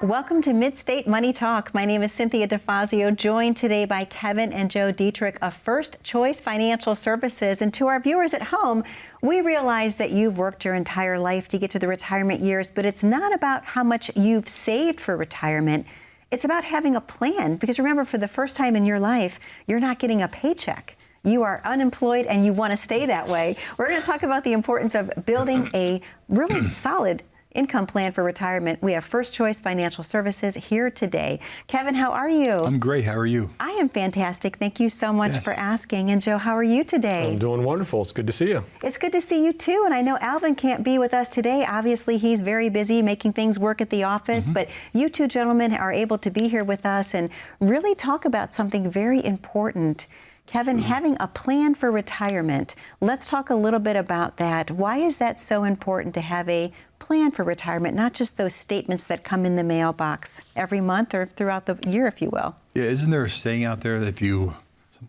Welcome to Mid-State Money Talk. My name is Cynthia DeFazio, joined today by Kevin and Joe Deitrich of First Choice Financial Services. And to our viewers at home, we realize that you've worked your entire life to get to the retirement years, but it's not about how much you've saved for retirement. It's about having a plan, because remember, for the first time in your life, you're not getting a paycheck. You are unemployed and you want to stay that way. We're going to talk about the importance of building a really solid income plan for retirement. We have First Choice Financial Services here today. Kevin, how are you? I'm great. How are you? I am fantastic. Thank you so much for asking. And Joe, how are you today? I'm doing wonderful. It's good to see you. It's good to see you too. And I know Alvin can't be with us today. Obviously, he's very busy making things work at the office. But you two gentlemen are able to be here with us and really talk about something very important. Kevin, having a plan for retirement. Let's talk a little bit about that. Why is that so important to have a plan for retirement, not just those statements that come in the mailbox every month or throughout the year, if you will? Yeah, isn't there a saying out there that something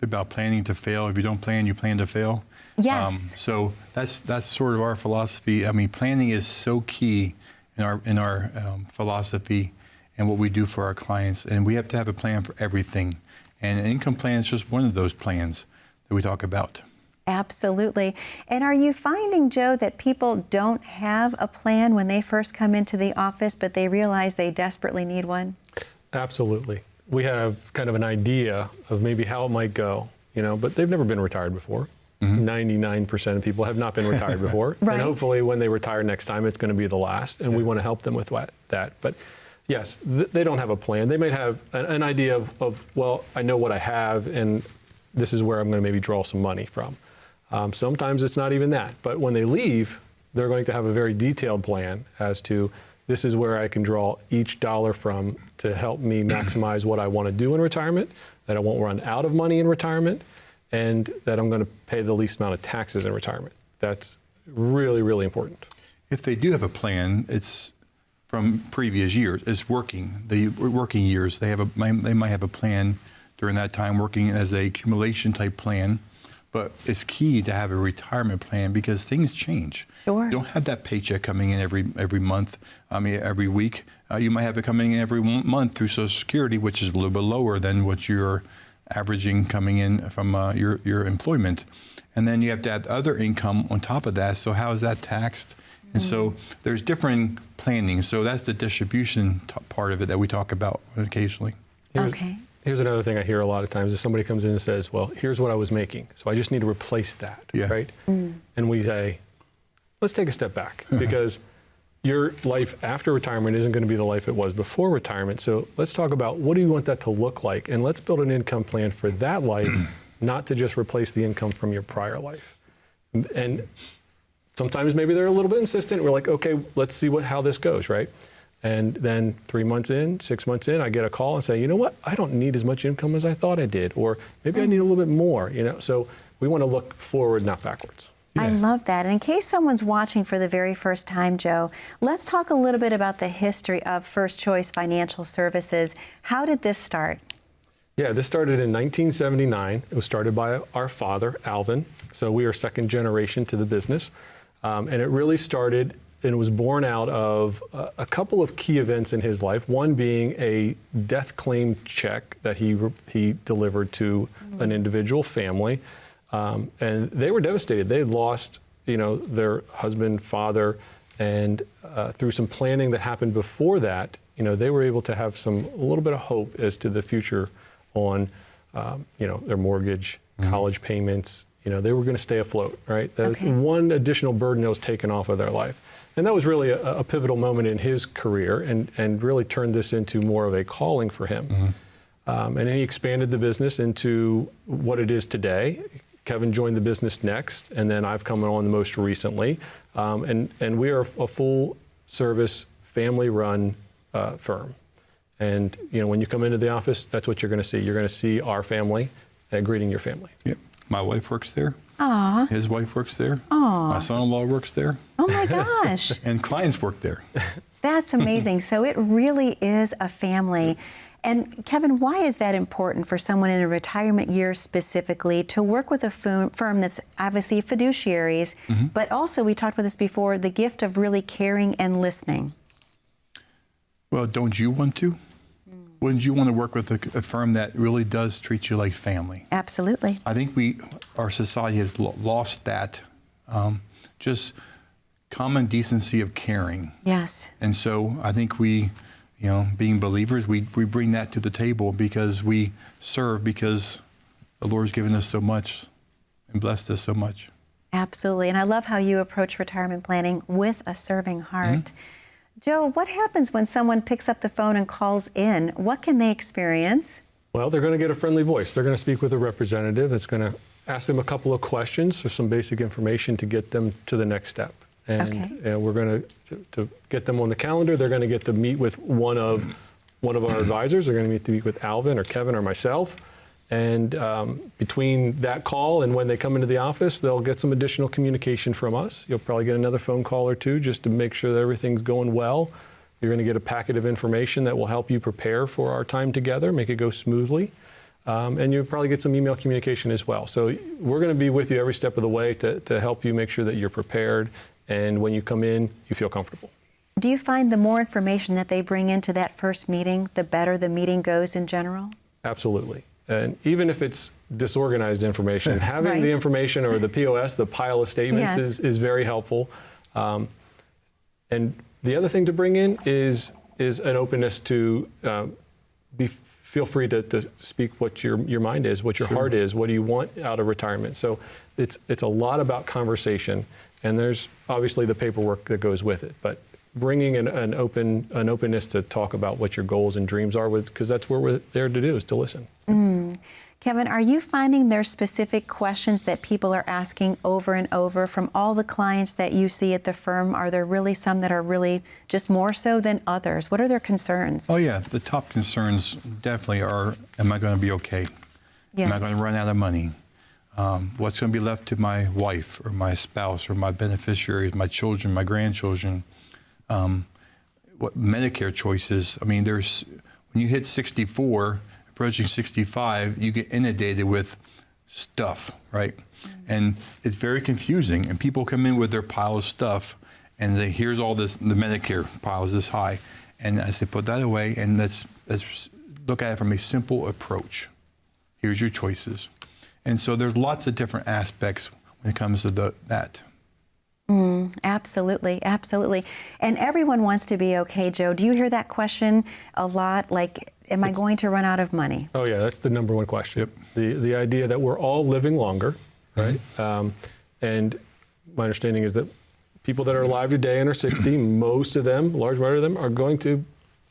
about planning to fail? If you don't plan, you plan to fail? Yes. So that's sort of our philosophy. I mean, planning is so key in our philosophy and what we do for our clients. And we have to have a plan for everything. And an income plan is just one of those plans that we talk about. Absolutely. And are you finding, Joe, that people don't have a plan when they first come into the office, but they realize they desperately need one? Absolutely. We have kind of an idea of maybe how it might go, but they've never been retired before. 99% of people have not been retired before. Right. And hopefully when they retire next time, it's going to be the last. And we want to help them with that. But yes, they don't have a plan. They might have an idea of, well, I know what I have, and this is where I'm going to maybe draw some money from. Sometimes it's not even that. But when they leave, they're going to have a very detailed plan as to this is where I can draw each dollar from to help me maximize what I want to do in retirement, that I won't run out of money in retirement, and that I'm going to pay the least amount of taxes in retirement. That's really, really important. If they do have a plan, it's from previous years. It's working. The working years, they might have a plan during that time working as a accumulation type plan. But it's key to have a retirement plan because things change. Sure. You don't have that paycheck coming in every month, every week. You might have it coming in every month through Social Security, which is a little bit lower than what you're averaging coming in from your employment. And then you have to add other income on top of that. So how is that taxed? And so there's different planning. So that's the distribution part of it that we talk about occasionally. Here's another thing I hear a lot of times is somebody comes in and says, well, here's what I was making, so I just need to replace that, right? And we say, let's take a step back, because your life after retirement isn't going to be the life it was before retirement. So let's talk about what do you want that to look like, and let's build an income plan for that life, not to just replace the income from your prior life. And sometimes maybe they're a little bit insistent. We're like, okay, let's see how this goes, right? And then 3 months in, 6 months in, I get a call and say, you know what, I don't need as much income as I thought I did, or maybe I need a little bit more, So we want to look forward, not backwards. I love that. And in case someone's watching for the very first time, Joe, let's talk a little bit about the history of First Choice Financial Services. How did this start? Yeah, this started in 1979. It was started by our father, Alvin. So we are second generation to the business. And it really started and it was born out of a couple of key events in his life, one being a death claim check that he delivered to an individual family. And they were devastated. They had lost, their husband, father, and through some planning that happened before that, they were able to have a little bit of hope as to the future on, their mortgage, college payments. They were going to stay afloat, right? That was one additional burden that was taken off of their life. And that was really a pivotal moment in his career and really turned this into more of a calling for him. And then he expanded the business into what it is today. Kevin joined the business next, and then I've come on the most recently. And we are a full service, family-run firm. And when you come into the office, that's what you're going to see. You're going to see our family greeting your family. Yep. My wife works there. Aww. His wife works there. Aww. My son-in-law works there. Oh my gosh. And clients work there. That's amazing. So it really is a family. And Kevin, why is that important for someone in a retirement year specifically to work with a firm that's obviously fiduciaries, but also, we talked about this before, the gift of really caring and listening? Well, don't you want to? Wouldn't you want to work with a firm that really does treat you like family? Absolutely. I think our society has lost that, just common decency of caring. Yes. And so I think we, being believers, we bring that to the table because we serve because the Lord's given us so much and blessed us so much. Absolutely. And I love how you approach retirement planning with a serving heart. Joe, what happens when someone picks up the phone and calls in? What can they experience? Well, they're going to get a friendly voice. They're going to speak with a representative that's going to ask them a couple of questions or some basic information to get them to the next step. And we're going to get them on the calendar. They're going to get to meet with one of our advisors. They're going to meet with Alvin or Kevin or myself. And between that call and when they come into the office, they'll get some additional communication from us. You'll probably get another phone call or two just to make sure that everything's going well. You're going to get a packet of information that will help you prepare for our time together, make it go smoothly. And you'll probably get some email communication as well. So we're going to be with you every step of the way to help you make sure that you're prepared. And when you come in, you feel comfortable. Do you find the more information that they bring into that first meeting, the better the meeting goes in general? Absolutely. And even if it's disorganized information, having the information or the POS, the pile of statements, is very helpful. And the other thing to bring in is an openness to feel free to speak what your mind is, what your heart is, what do you want out of retirement. So it's a lot about conversation, and there's obviously the paperwork that goes with it, but bringing an openness to talk about what your goals and dreams are, because that's what we're there to do, is to listen. Kevin, are you finding there's specific questions that people are asking over and over from all the clients that you see at the firm? Are there really some that are really just more so than others? What are their concerns? Oh yeah, the top concerns definitely are, am I going to be okay? Yes. Am I going to run out of money? What's going to be left to my wife or my spouse or my beneficiaries, my children, my grandchildren? What Medicare choices? I mean, when you hit 64, approaching 65, you get inundated with stuff, right? And it's very confusing. And people come in with their pile of stuff, and here's all this. The Medicare pile is this high, and I say, put that away, and let's look at it from a simple approach. Here's your choices, and so there's lots of different aspects when it comes to that. Absolutely, absolutely. And everyone wants to be okay, Joe. Do you hear that question a lot? Like, am I going to run out of money? Oh yeah, that's the number one question. Yep. The idea that we're all living longer, right? And my understanding is that people that are alive today and are 60, most of them, large majority of them, are going to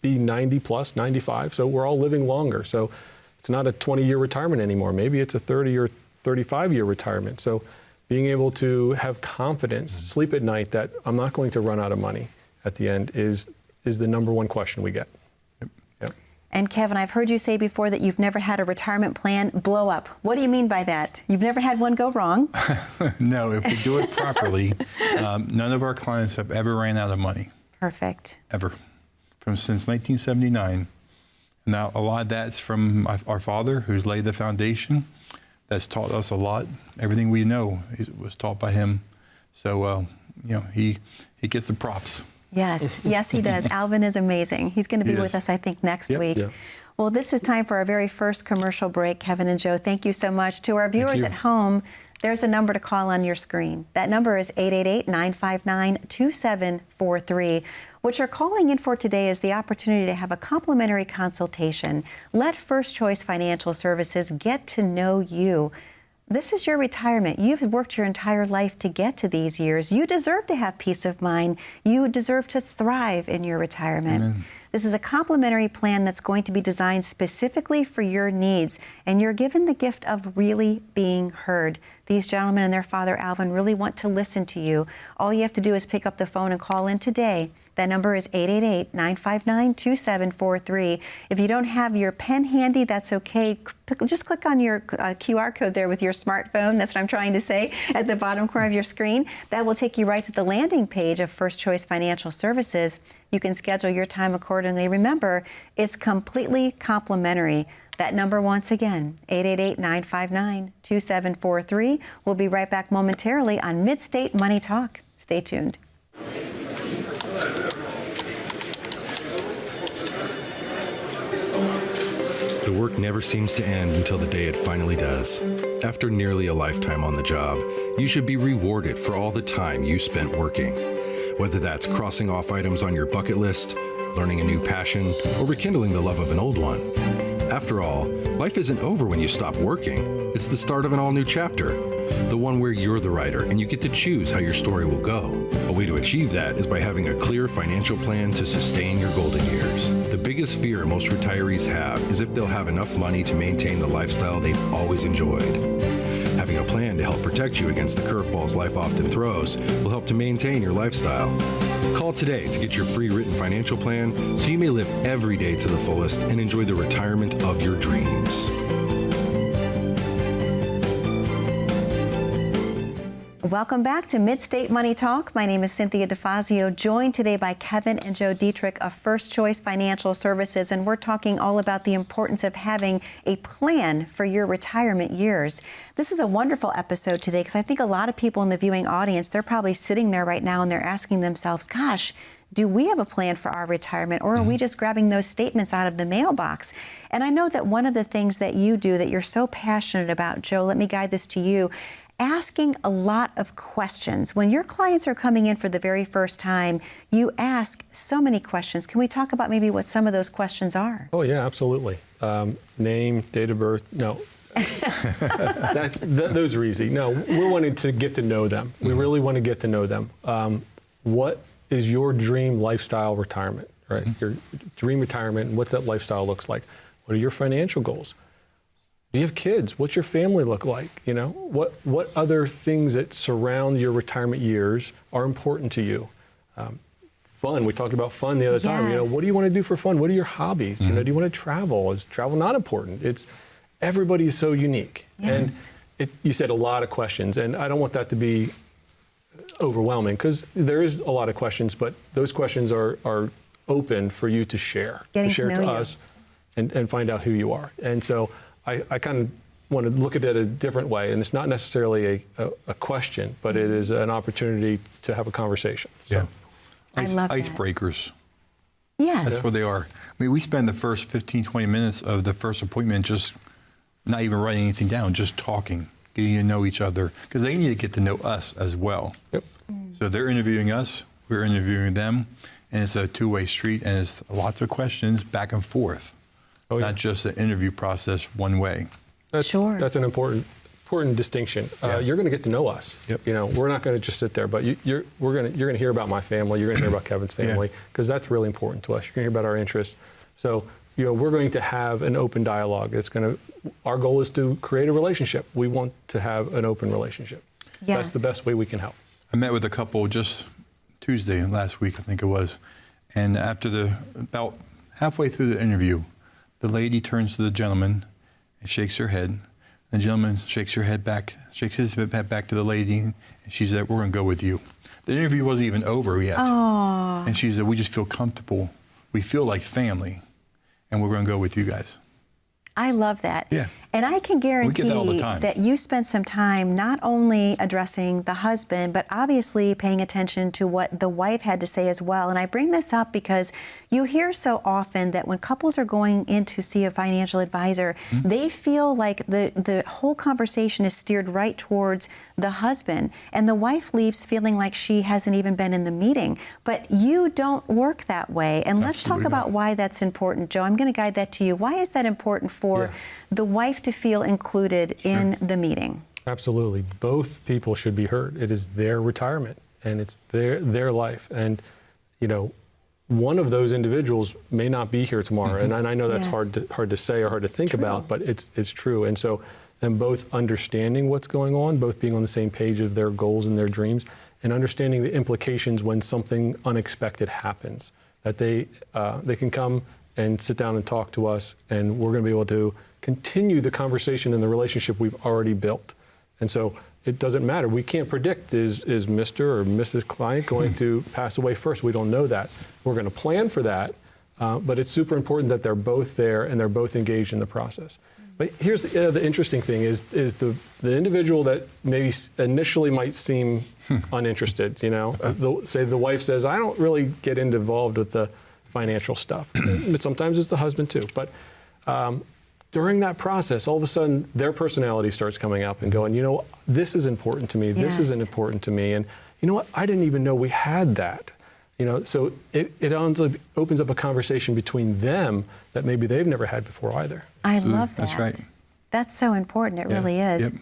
be 90 plus, 95. So we're all living longer. So it's not a 20-year retirement anymore. Maybe it's a 30 or 35-year retirement. So being able to have confidence, sleep at night that I'm not going to run out of money at the end is the number one question we get. Yep. And Kevin, I've heard you say before that you've never had a retirement plan blow up. What do you mean by that? You've never had one go wrong? No, if we do it properly, none of our clients have ever ran out of money. Perfect. Ever. Since 1979. Now, a lot of that's from our father, who's laid the foundation. That's taught us a lot. Everything we know was taught by him. So, he gets the props. Yes, yes, he does. Alvin is amazing. He's going to be with us, I think, next week. Yeah. Well, this is time for our very first commercial break. Kevin and Joe, thank you so much. To our viewers at home, there's a number to call on your screen. That number is 888-959-2743. What you're calling in for today is the opportunity to have a complimentary consultation. Let First Choice Financial Services get to know you. This is your retirement. You've worked your entire life to get to these years. You deserve to have peace of mind. You deserve to thrive in your retirement. Amen. This is a complimentary plan that's going to be designed specifically for your needs, and you're given the gift of really being heard. These gentlemen and their father, Alvin, really want to listen to you. All you have to do is pick up the phone and call in today. That number is 888-959-2743. If you don't have your pen handy, that's okay. Just click on your QR code there with your smartphone. That's what I'm trying to say, at the bottom corner of your screen. That will take you right to the landing page of First Choice Financial Services. You can schedule your time accordingly. Remember, it's completely complimentary. That number once again, 888-959-2743. We'll be right back momentarily on Mid-State Money Talk. Stay tuned. The work never seems to end until the day it finally does. After nearly a lifetime on the job, you should be rewarded for all the time you spent working. Whether that's crossing off items on your bucket list, learning a new passion, or rekindling the love of an old one. After all, life isn't over when you stop working. It's the start of an all-new chapter. The one where you're the writer and you get to choose how your story will go. A way to achieve that is by having a clear financial plan to sustain your golden years. The biggest fear most retirees have is if they'll have enough money to maintain the lifestyle they've always enjoyed. Having a plan to help protect you against the curveballs life often throws will help to maintain your lifestyle. Call today to get your free written financial plan so you may live every day to the fullest and enjoy the retirement of your dreams. Welcome back to Mid-State Money Talk. My name is Cynthia DeFazio, joined today by Kevin and Joe Deitrich of First Choice Financial Services, and we're talking all about the importance of having a plan for your retirement years. This is a wonderful episode today because I think a lot of people in the viewing audience, they're probably sitting there right now and they're asking themselves, gosh, do we have a plan for our retirement, or are we just grabbing those statements out of the mailbox? And I know that one of the things that you do that you're so passionate about, Joe, let me guide this to you, asking a lot of questions. When your clients are coming in for the very first time, you ask so many questions. Can we talk about maybe what some of those questions are? Oh, yeah, absolutely. Name, date of birth, no. Those are easy. No, we're wanting to get to know them. We really want to get to know them. What is your dream lifestyle retirement, right? Your dream retirement and what that lifestyle looks like. What are your financial goals? Do you have kids? What's your family look like? You know, what other things that surround your retirement years are important to you? Fun. We talked about fun the other time. You know, what do you want to do for fun? What are your hobbies? You know, do you want to travel? Is travel not important? It's everybody is so unique. Yes. And you said a lot of questions, and I don't want that to be overwhelming because there is a lot of questions, but those questions are open for you to share, to us and find out who you are. And so I kind of want to look at it a different way, and it's not necessarily a question, but it is an opportunity to have a conversation. So. Yeah. I love that. Icebreakers. Yes. That's what they are. I mean, we spend the first 15, 20 minutes of the first appointment just not even writing anything down, just talking, getting to know each other, because they need to get to know us as well. Yep. So they're interviewing us, we're interviewing them, and it's a two-way street, and it's lots of questions back and forth. Oh, yeah. Not just an interview process one way. That's an important distinction. You're going to get to know us. Yep. You know, we're not going to just sit there, but you're going to hear about my family. You're going to hear about Kevin's family because that's really important to us. You're going to hear about our interests. So, you know, we're going to have an open dialogue. Our goal is to create a relationship. We want to have an open relationship. Yes. That's the best way we can help. I met with a couple just Tuesday last week, I think it was, and about halfway through the interview, the lady turns to the gentleman and shakes her head. The gentleman shakes his head back to the lady, and she said, "We're going to go with you." The interview wasn't even over yet. Aww. And she said, "We just feel comfortable. We feel like family, and we're going to go with you guys." I love that. Yeah. And I can guarantee that you spent some time not only addressing the husband, but obviously paying attention to what the wife had to say as well. And I bring this up because you hear so often that when couples are going in to see a financial advisor, they feel like the whole conversation is steered right towards the husband, and the wife leaves feeling like she hasn't even been in the meeting. But you don't work that way. And let's talk about why that's important. Joe, I'm going to guide that to you. Why is that important for the wife to feel included in the meeting? Absolutely. Both people should be heard. It is their retirement and it's their life. And, you know, one of those individuals may not be here tomorrow. And I know that's hard to say or hard to think about, but it's true. And so them both understanding what's going on, both being on the same page of their goals and their dreams, and understanding the implications when something unexpected happens, that they can come and sit down and talk to us, and we're going to be able to continue the conversation and the relationship we've already built. And so it doesn't matter. We can't predict is Mr. or Mrs. Client going to pass away first. We don't know that. We're going to plan for that, but it's super important that they're both there and they're both engaged in the process. But here's the interesting thing is the individual that maybe initially might seem uninterested, you know, say the wife says, I don't really get involved with the financial stuff. But sometimes it's the husband too. But during that process, all of a sudden, their personality starts coming up and going, this is important to me. This isn't important to me. And you know what? I didn't even know we had that. So it opens up a conversation between them that maybe they've never had before either. I love that. That's right. That's so important. It really is. Yep.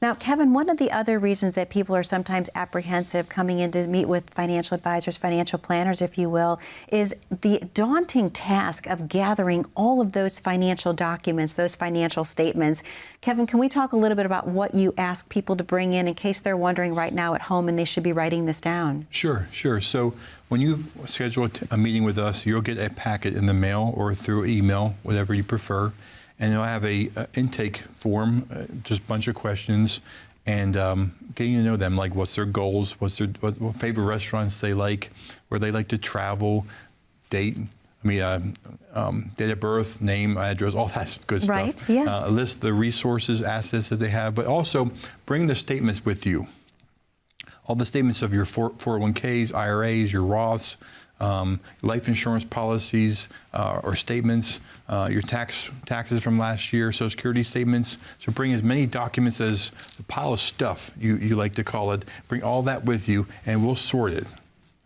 Now, Kevin, one of the other reasons that people are sometimes apprehensive coming in to meet with financial advisors, financial planners, if you will, is the daunting task of gathering all of those financial documents, those financial statements. Kevin, can we talk a little bit about what you ask people to bring in case they're wondering right now at home and they should be writing this down? Sure. So when you schedule a meeting with us, you'll get a packet in the mail or through email, whatever you prefer. And it'll have a intake form, just a bunch of questions, and getting to know them, like what's their goals, what favorite restaurants they like, where they like to travel, date of birth, name, address, all that good stuff. Right, yes. List the resources, assets that they have, but also bring the statements with you. All the statements of your 401ks, IRAs, your Roths, life insurance policies or statements, your taxes from last year, Social Security statements. So bring as many documents as the pile of stuff, you like to call it. Bring all that with you, and we'll sort it.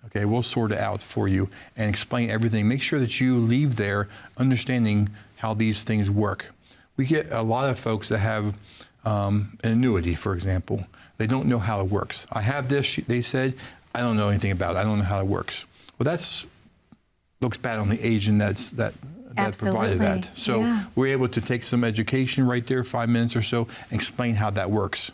Okay, we'll sort it out for you and explain everything. Make sure that you leave there understanding how these things work. We get a lot of folks that have an annuity, for example. They don't know how it works. I have this, they said, I don't know anything about it. I don't know how it works. Well, that's looks bad on the agent that provided that. So we're able to take some education right there, 5 minutes or so, and explain how that works.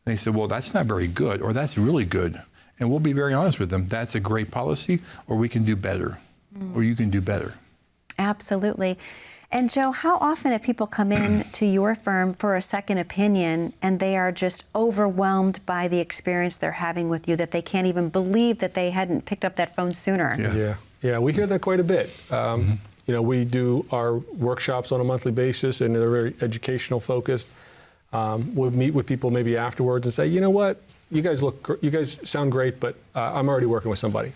And they said, well, that's not very good, or that's really good. And we'll be very honest with them. That's a great policy, or we can do better, or you can do better. Absolutely. And Joe, how often have people come in to your firm for a second opinion and they are just overwhelmed by the experience they're having with you, that they can't even believe that they hadn't picked up that phone sooner? Yeah, we hear that quite a bit. We do our workshops on a monthly basis, and they're very educational focused. We'll meet with people maybe afterwards and say, you know what, you guys sound great, but I'm already working with somebody.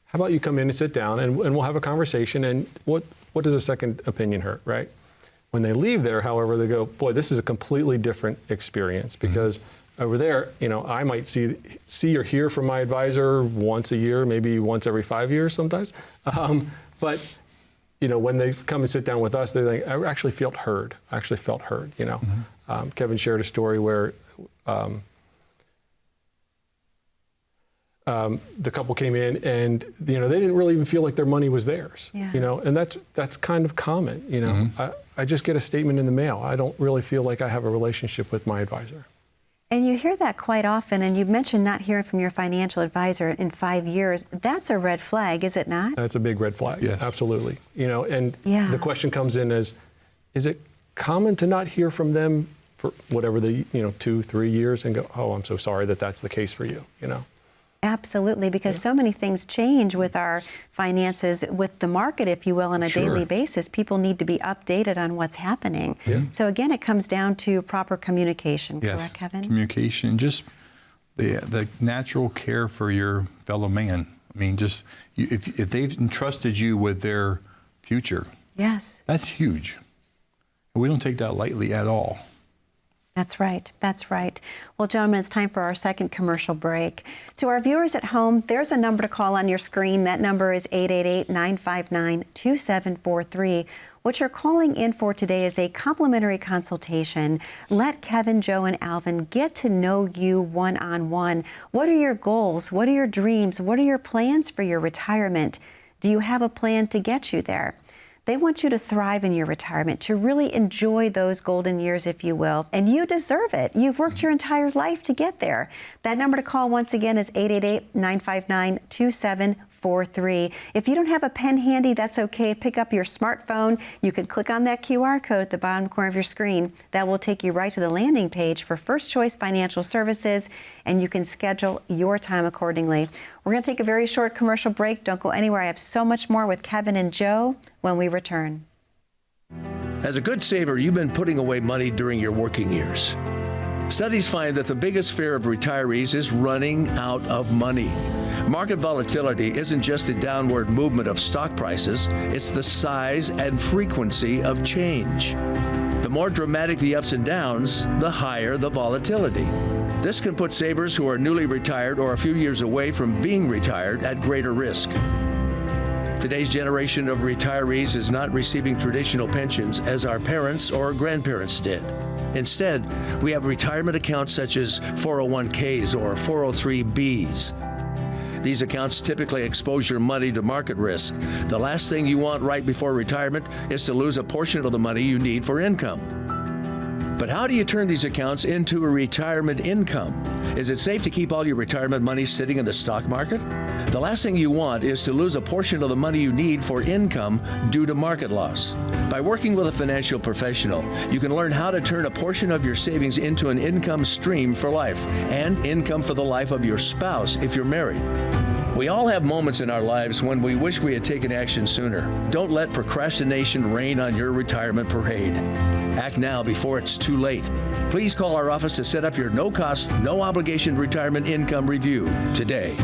How about you come in and sit down and we'll have a conversation, and what does a second opinion hurt, right? When they leave there, however, they go, boy, this is a completely different experience, because over there, I might see or hear from my advisor once a year, maybe once every 5 years sometimes. But when they come and sit down with us, they're like, I actually felt heard. Kevin shared a story where the couple came in and they didn't really even feel like their money was theirs. And that's kind of common. I just get a statement in the mail. I don't really feel like I have a relationship with my advisor. And you hear that quite often, and you mentioned not hearing from your financial advisor in 5 years. That's a red flag, is it not? That's a big red flag. Yes. Absolutely. The question comes in as, is it common to not hear from them for whatever the 2-3 years and go, oh, I'm so sorry that's the case for you, Absolutely, because so many things change with our finances, with the market, if you will, on a daily basis. People need to be updated on what's happening. So again, it comes down to proper communication, correct, Kevin? Communication, just the natural care for your fellow man. I mean, just if they've entrusted you with their future, that's huge. We don't take that lightly at all. That's right. That's right. Well, gentlemen, it's time for our second commercial break. To our viewers at home, there's a number to call on your screen. That number is 888-959-2743. What you're calling in for today is a complimentary consultation. Let Kevin, Joe, and Alvin get to know you one-on-one. What are your goals? What are your dreams? What are your plans for your retirement? Do you have a plan to get you there? They want you to thrive in your retirement, to really enjoy those golden years, if you will, and you deserve it. You've worked your entire life to get there. That number to call once again is 888-959-2743. If you don't have a pen handy, that's okay. Pick up your smartphone. You can click on that QR code at the bottom corner of your screen. That will take you right to the landing page for First Choice Financial Services, and you can schedule your time accordingly. We're going to take a very short commercial break. Don't go anywhere. I have so much more with Kevin and Joe when we return. As a good saver, you've been putting away money during your working years. Studies find that the biggest fear of retirees is running out of money. Market volatility isn't just a downward movement of stock prices, it's the size and frequency of change. more dramatic the ups and downs, the higher the volatility. This can put savers who are newly retired or a few years away from being retired at greater risk. Today's generation of retirees is not receiving traditional pensions as our parents or grandparents did. Instead, we have retirement accounts such as 401ks or 403bs. These accounts typically expose your money to market risk. The last thing you want right before retirement is to lose a portion of the money you need for income. But how do you turn these accounts into a retirement income? Is it safe to keep all your retirement money sitting in the stock market? The last thing you want is to lose a portion of the money you need for income due to market loss. By working with a financial professional, you can learn how to turn a portion of your savings into an income stream for life and income for the life of your spouse if you're married. We all have moments in our lives when we wish we had taken action sooner. Don't let procrastination reign on your retirement parade. Act now before it's too late. Please call our office to set up your no-cost, no-obligation retirement income review today.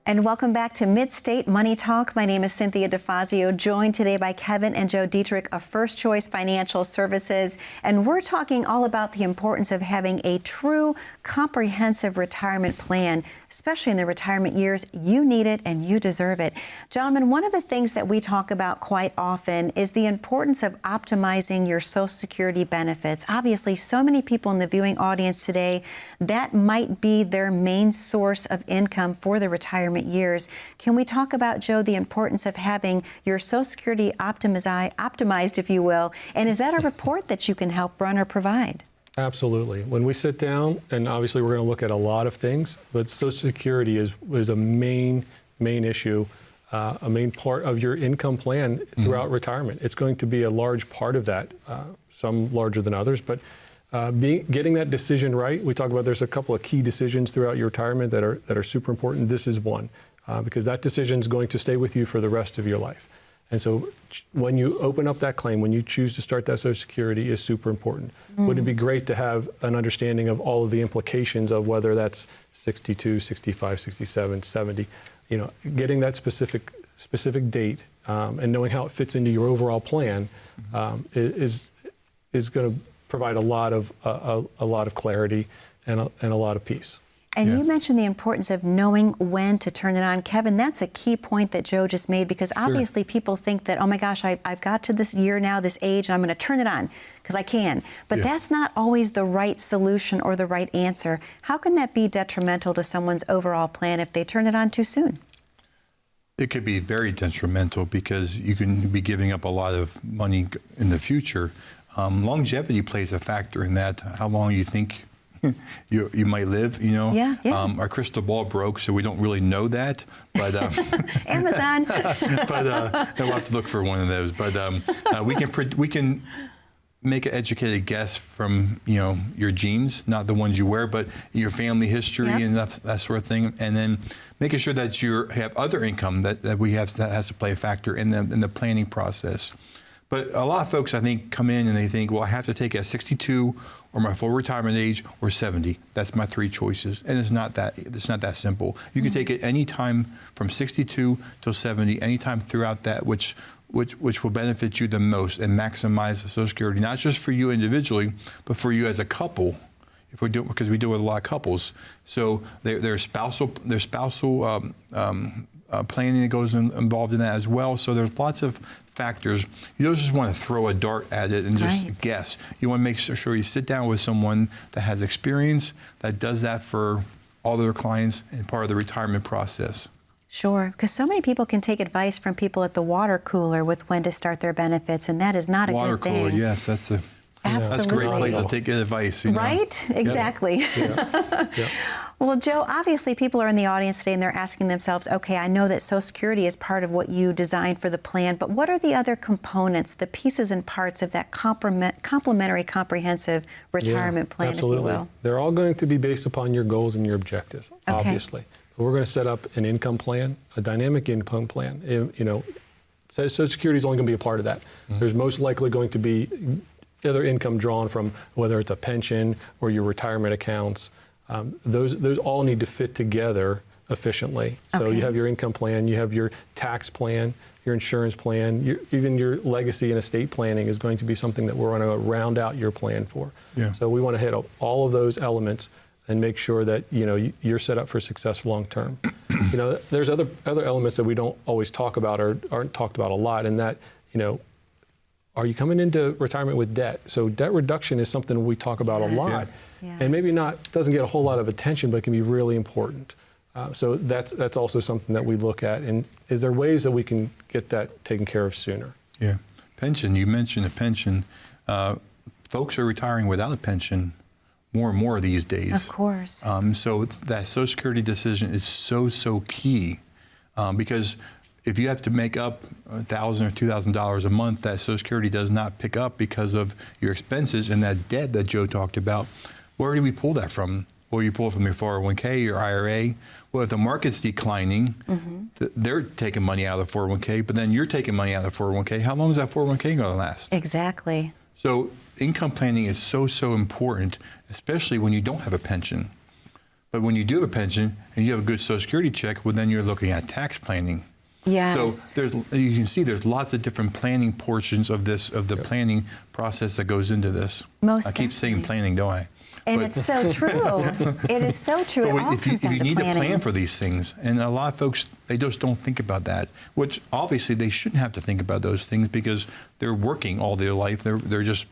And welcome back to Mid-State Money Talk. My name is Cynthia DeFazio, joined today by Kevin and Joe Deitrich of First Choice Financial Services. And we're talking all about the importance of having a true, comprehensive retirement plan, especially in the retirement years. You need it and you deserve it. Gentlemen, one of the things that we talk about quite often is the importance of optimizing your Social Security benefits. Obviously, so many people in the viewing audience today, that might be their main source of income for the retirement years. Can we talk about, Joe, the importance of having your Social Security optimized, if you will? And is that a report that you can help run or provide? Absolutely. When we sit down, and obviously we're going to look at a lot of things, but Social Security is a main issue, a main part of your income plan throughout retirement. It's going to be a large part of that, some larger than others, but getting that decision right. We talk about there's a couple of key decisions throughout your retirement that are super important. This is one, because that decision is going to stay with you for the rest of your life. And so when you open up that claim, when you choose to start that Social Security is super important. Wouldn't it be great to have an understanding of all of the implications of whether that's 62, 65, 67, 70, getting that specific date and knowing how it fits into your overall plan is going to provide a lot of clarity and a lot of peace. And you mentioned the importance of knowing when to turn it on. Kevin, that's a key point that Joe just made, because obviously people think that, oh my gosh, I've got to this year now, this age, and I'm going to turn it on because I can. But that's not always the right solution or the right answer. How can that be detrimental to someone's overall plan if they turn it on too soon? It could be very detrimental because you can be giving up a lot of money in the future. Longevity plays a factor in that, how long you think you might live, Our crystal ball broke, so we don't really know that. But Amazon. But we'll have to look for one of those. But we can make an educated guess from your genes, not the ones you wear, but your family history and that sort of thing, and then making sure that you have other income that has to play a factor in the planning process. But a lot of folks, I think, come in and they think, well, I have to take it at 62 or my full retirement age or 70. That's my three choices. And it's not that simple. You can take it any time from 62 till 70, any time throughout that, which will benefit you the most and maximize Social Security, not just for you individually, but for you as a couple. Because we deal with a lot of couples. So there's spousal planning that goes involved in that as well. So there's lots of factors. You don't just want to throw a dart at it and just guess. You want to make sure you sit down with someone that has experience, that does that for all their clients and part of the retirement process. Sure, because so many people can take advice from people at the water cooler with when to start their benefits, and that is not a good thing. Water cooler, yes, that's a great place to take advice. Right? Exactly. Well, Joe, obviously people are in the audience today and they're asking themselves, okay, I know that Social Security is part of what you designed for the plan, but what are the other components, the pieces and parts of that complementary, comprehensive retirement plan, if you will? They're all going to be based upon your goals and your objectives, obviously. But we're going to set up an income plan, a dynamic income plan. Social Security is only going to be a part of that. There's most likely going to be other income drawn from whether it's a pension or your retirement accounts. Those all need to fit together efficiently. So Okay. you have your income plan, you have your tax plan, your insurance plan, even your legacy and estate planning is going to be something that we're going to round out your plan for. Yeah. So we want to hit all of those elements and make sure that you're set up for success long term. There's other elements that we don't always talk about or aren't talked about a lot, and that are you coming into retirement with debt? So debt reduction is something we talk about a lot, Yes. and maybe doesn't get a whole lot of attention, but can be really important. So that's also something that we look at. And is there ways that we can get that taken care of sooner? Yeah. Pension, you mentioned a pension. Folks are retiring without a pension more and more these days. Of course. So that Social Security decision is so key because if you have to make up $1,000 or $2,000 a month, that Social Security does not pick up because of your expenses and that debt that Joe talked about. Where do we pull that from? Well, you pull it from your 401k, your IRA. Well, if the market's declining, they're taking money out of the 401k, but then you're taking money out of the 401k. How long is that 401k going to last? Exactly. So income planning is so important, especially when you don't have a pension. But when you do have a pension and you have a good Social Security check, well, then you're looking at tax planning. Yes. So you can see there's lots of different planning portions of the planning process that goes into this. Most I keep saying definitely. planning, don't I? And it's so true. It is so true. It all If comes you down to need planning. to plan for these things, and a lot of folks, they just don't think about that, which obviously they shouldn't have to think about those things because they're working all their life. They're just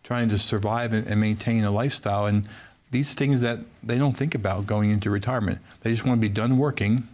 trying to survive and maintain a lifestyle. And these things that they don't think about going into retirement, they just want to be done working.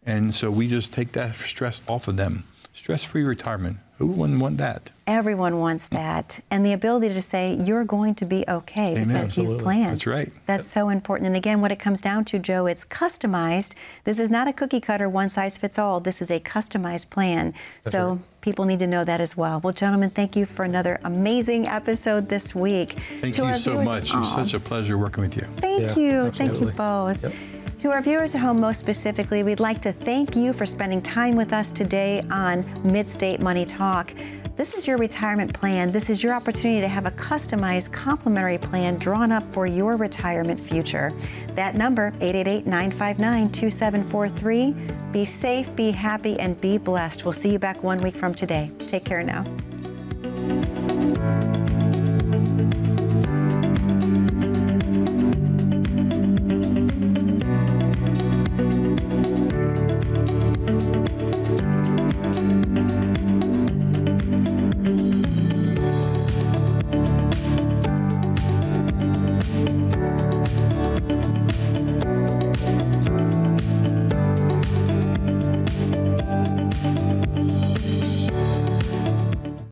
And so we just take that stress off of them. Stress-free retirement. Who wouldn't want that? Everyone wants that. And the ability to say, you're going to be okay Amen. because you've Absolutely. planned. That's right. That's so important. And again, what it comes down to, Joe, it's customized. This is not a cookie cutter, one size fits all. This is a customized plan. So people need to know that as well. Well, gentlemen, thank you for another amazing episode this week. Thank To you our so viewers- much. Aw, It's such a pleasure working with you. Thank Yeah, you. Thank you absolutely. both. Yep. To our viewers at home, most specifically, we'd like to thank you for spending time with us today on Mid-State Money Talk. This is your retirement plan. This is your opportunity to have a customized complementary plan drawn up for your retirement future. That number, 888-959-2743. Be safe, be happy, and be blessed. We'll see you back 1 week from today. Take care now.